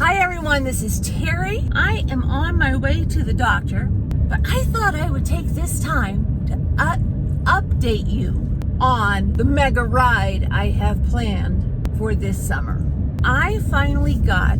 Hi everyone, this is Teri. I am on my way to the doctor, but I thought I would take this time to update you on the mega ride I have planned for this summer. I finally got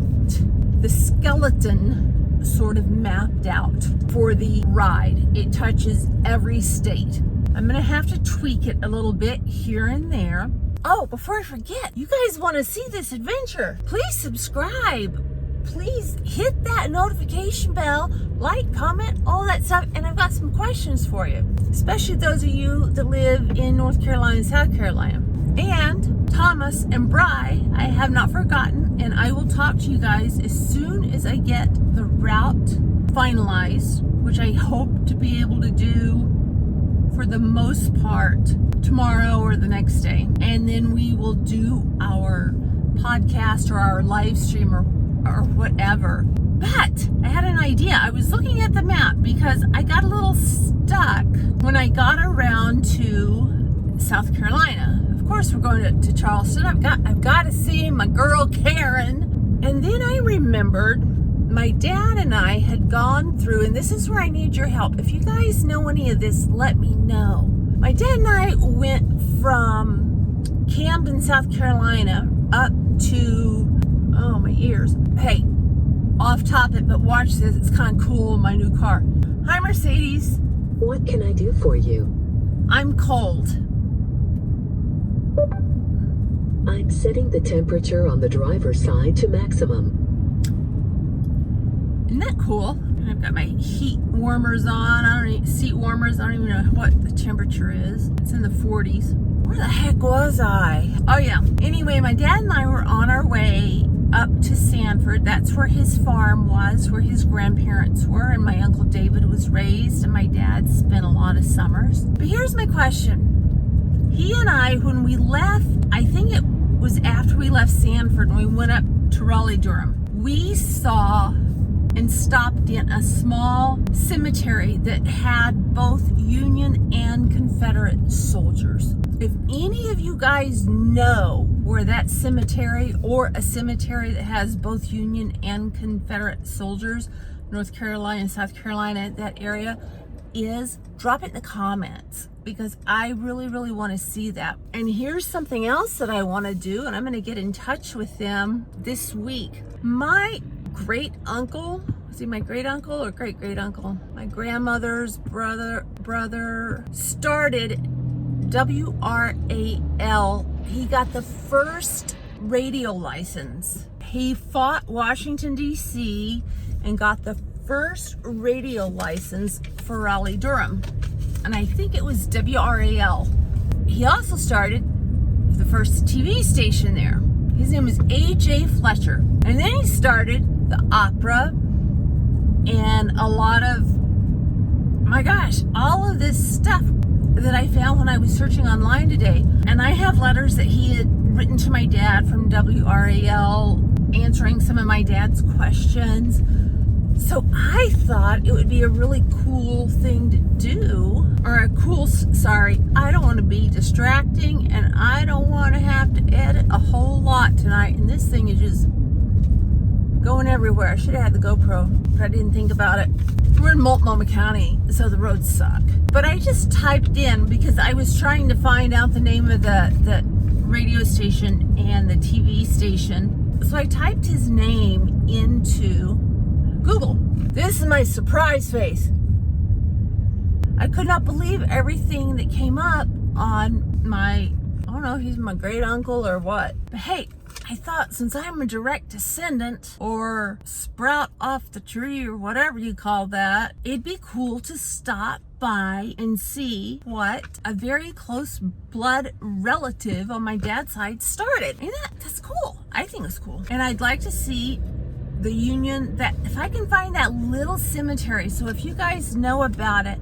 the skeleton sort of mapped out for the ride. It touches every state. I'm gonna have to tweak it a little bit here and there. Oh, before I forget, you guys want to see this adventure, please subscribe. Please hit that notification bell, like, comment, all that stuff. And I've got some questions for you, especially those of you that live in North Carolina and South Carolina. And Thomas and Bri, I have not forgotten, and I will talk to you guys as soon as I get the route finalized, which I hope to be able to do for the most part tomorrow or the next day. And then we will do our podcast or our live stream or whatever. But I had an idea. I was looking at the map because I got a little stuck when I got around to South Carolina. Of course, we're going to Charleston. I've got to see my girl Karen. And then I remembered my dad and I had gone through, and this is where I need your help. If you guys know any of this, let me know. My dad and I went from Camden, South Carolina up to, oh, my ears. Hey, off topic, but watch this. It's kind of cool in my new car. Hi, Mercedes. What can I do for you? I'm cold. I'm setting the temperature on the driver's side to maximum. Isn't that cool? I've got my heat warmers on. Seat warmers. I don't even know what the temperature is. It's in the 40s. Where the heck was I? Oh yeah. Anyway, my dad and I were on our way up to Sanford. That's where his farm was, where his grandparents were, and my Uncle David was raised, and my dad spent a lot of summers. But here's my question. He and I, when we left, I think it was after we left Sanford and we went up to Raleigh-Durham, we saw and stopped in a small cemetery that had both Union and Confederate soldiers. If any of you guys know where that cemetery, or a cemetery that has both Union and Confederate soldiers, North Carolina and South Carolina, that area is, drop it in the comments, because I really, really want to see that. And here's something else that I want to do, and I'm going to get in touch with them this week. My great uncle, was he my great uncle or great great uncle? My grandmother's brother started WRAL. He got the first radio license. He fought Washington, D.C. and got the first radio license for Raleigh-Durham. And I think it was WRAL. He also started the first TV station there. His name was A.J. Fletcher. And then he started the opera and a lot of, my gosh, all of this stuff that I found when I was searching online today. And I have letters that he had written to my dad from WRAL, answering some of my dad's questions. So I thought it would be a really cool thing to do, or I don't want to be distracting, and I don't want to have to edit a whole lot tonight, and this thing is just going everywhere. I should have had the GoPro, but I didn't think about it. We're in Multnomah County, so the roads suck. But I just typed in, because I was trying to find out the name of the radio station and the TV station. So I typed his name into Google. This is my surprise face. I could not believe everything that came up on my, I don't know if he's my great uncle or what. But hey, I thought since I'm a direct descendant, or sprout off the tree, or whatever you call that, it'd be cool to stop by and see what a very close blood relative on my dad's side started. And that's cool. I think it's cool. And I'd like to see the Union, that if I can find that little cemetery. So if you guys know about it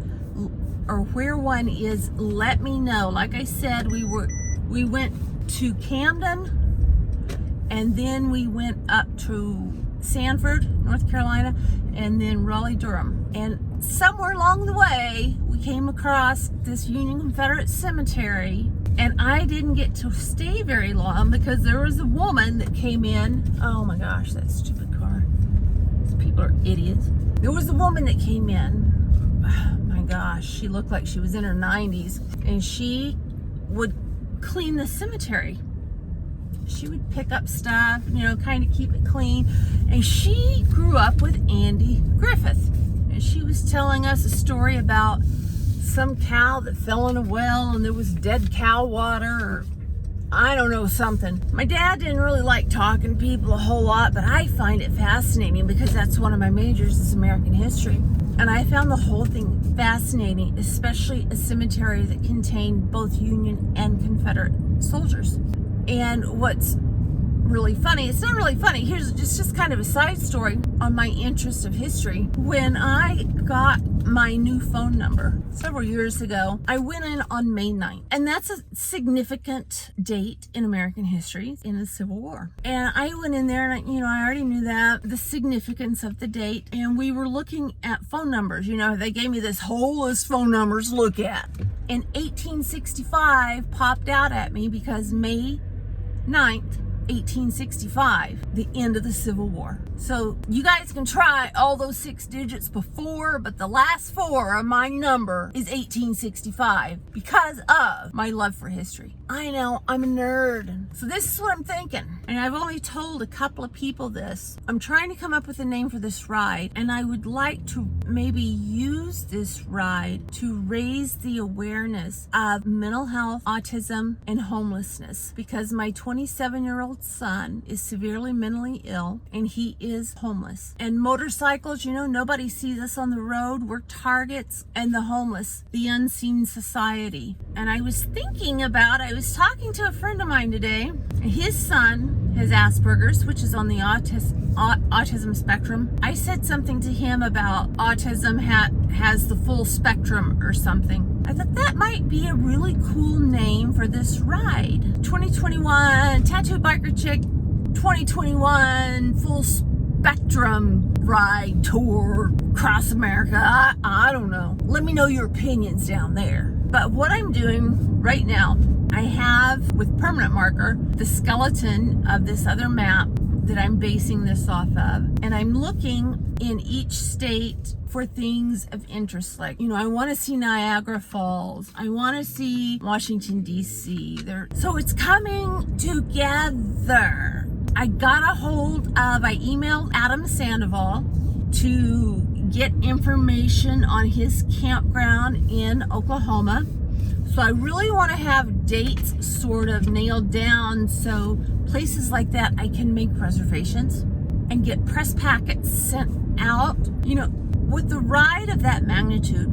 or where one is, let me know. Like I said, we went to Camden, and then we went up to Sanford, North Carolina, and then Raleigh-Durham. And somewhere along the way, we came across this Union Confederate cemetery, and I didn't get to stay very long because there was a woman that came in. Oh my gosh, that stupid car. Regular idiots. There was a woman that came in. Oh my gosh, she looked like she was in her 90s, and she would clean the cemetery. She would pick up stuff, kind of keep it clean. And she grew up with Andy Griffith. And she was telling us a story about some cow that fell in a well and there was dead cow water, or I don't know, something. My dad didn't really like talking to people a whole lot, but I find it fascinating because that's one of my majors is American history. And I found the whole thing fascinating, especially a cemetery that contained both Union and Confederate soldiers. And what's really funny, it's not really funny, here's just kind of a side story on my interest of history. When I got my new phone number several years ago, I went in on May 9th, and that's a significant date in American history in the Civil War. And I went in there and I already knew that, the significance of the date, and we were looking at phone numbers. They gave me this whole list of phone numbers to look at. And 1865 popped out at me because May 9th, 1865, the end of the Civil War. So you guys can try all those 6 digits before, but the last 4 of my number is 1865 because of my love for history. I know, I'm a nerd. So this is what I'm thinking. And I've only told a couple of people this. I'm trying to come up with a name for this ride, and I would like to maybe use this ride to raise the awareness of mental health, autism, and homelessness, because my 27-year-old son is severely mentally ill and he is homeless. And motorcycles, nobody sees us on the road. We're targets, and the homeless, the unseen society. And I was talking to a friend of mine today. His son has Asperger's, which is on the autism spectrum. I said something to him about autism has the full spectrum or something. I thought that might be a really cool name for this ride. 2021 Tattoo Biker Chick 2021 Full Spectrum Ride Tour across America. I don't know. Let me know your opinions down there. But what I'm doing right now, I have with permanent marker the skeleton of this other map that I'm basing this off of, and I'm looking in each state for things of interest. Like, I want to see Niagara Falls, I want to see Washington DC. So it's coming together. I emailed Adam Sandoval to get information on his campground in Oklahoma. So I really want to have dates sort of nailed down, so places like that I can make reservations and get press packets sent out. With the ride of that magnitude,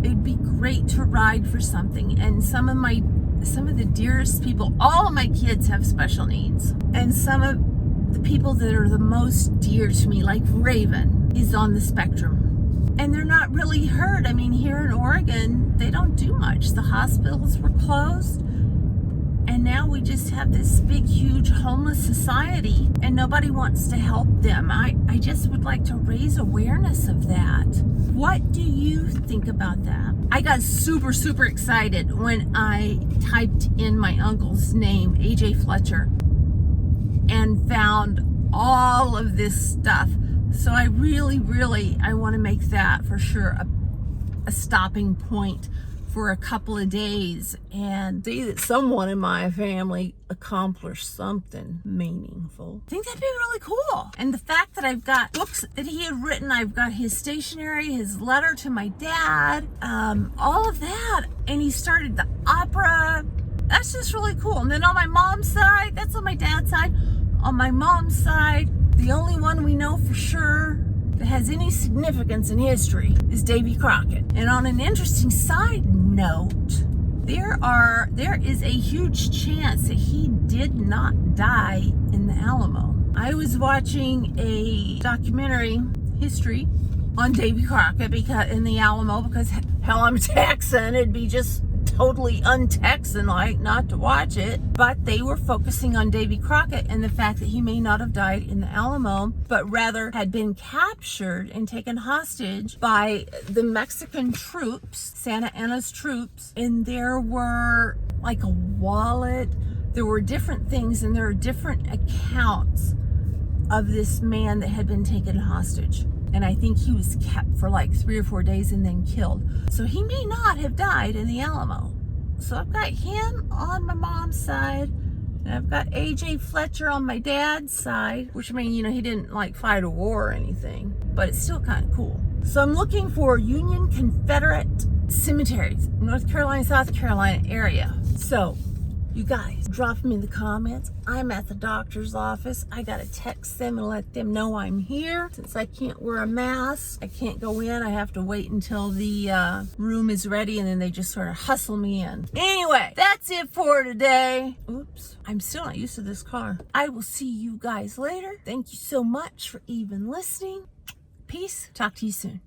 it'd be great to ride for something. And some of the dearest people, all of my kids have special needs, and some of the people that are the most dear to me, like Raven, is on the spectrum. And they're not really hurt. Here in Oregon, they don't do much. The hospitals were closed, and now we just have this big, huge homeless society, and nobody wants to help them. I just would like to raise awareness of that. What do you think about that? I got super, super excited when I typed in my uncle's name, AJ Fletcher, and found all of this stuff. So I really want to make that for sure a stopping point for a couple of days and see that someone in my family accomplished something meaningful. I think that'd be really cool. And the fact that I've got books that he had written, I've got his stationery, his letter to my dad, all of that. And he started the opera. That's just really cool. And then on my mom's side, that's on my dad's side. On my mom's side, the only one we know for sure that has any significance in history is Davy Crocket. And on an interesting side note, there is a huge chance that he did not die in the Alamo. I was watching a documentary history on Davy Crocket in the Alamo, because hell, I'm Texan. It'd be just totally un-Texan-like not to watch it. But they were focusing on Davy Crocket and the fact that he may not have died in the Alamo, but rather had been captured and taken hostage by the Mexican troops, Santa Anna's troops. And there were like a wallet, there were different things, and there are different accounts of this man that had been taken hostage. And I think he was kept for like 3 or 4 days and then killed. So he may not have died in the Alamo. So I've got him on my mom's side. And I've got AJ Fletcher on my dad's side. Which, I mean, you know, he didn't like fight a war or anything. But it's still kind of cool. So I'm looking for Union Confederate cemeteries, North Carolina, South Carolina area. So you guys, drop them in the comments. I'm at the doctor's office. I gotta text them and let them know I'm here. Since I can't wear a mask, I can't go in. I have to wait until the room is ready, and then they just sort of hustle me in. Anyway, that's it for today. Oops, I'm still not used to this car. I will see you guys later. Thank you so much for even listening. Peace. Talk to you soon.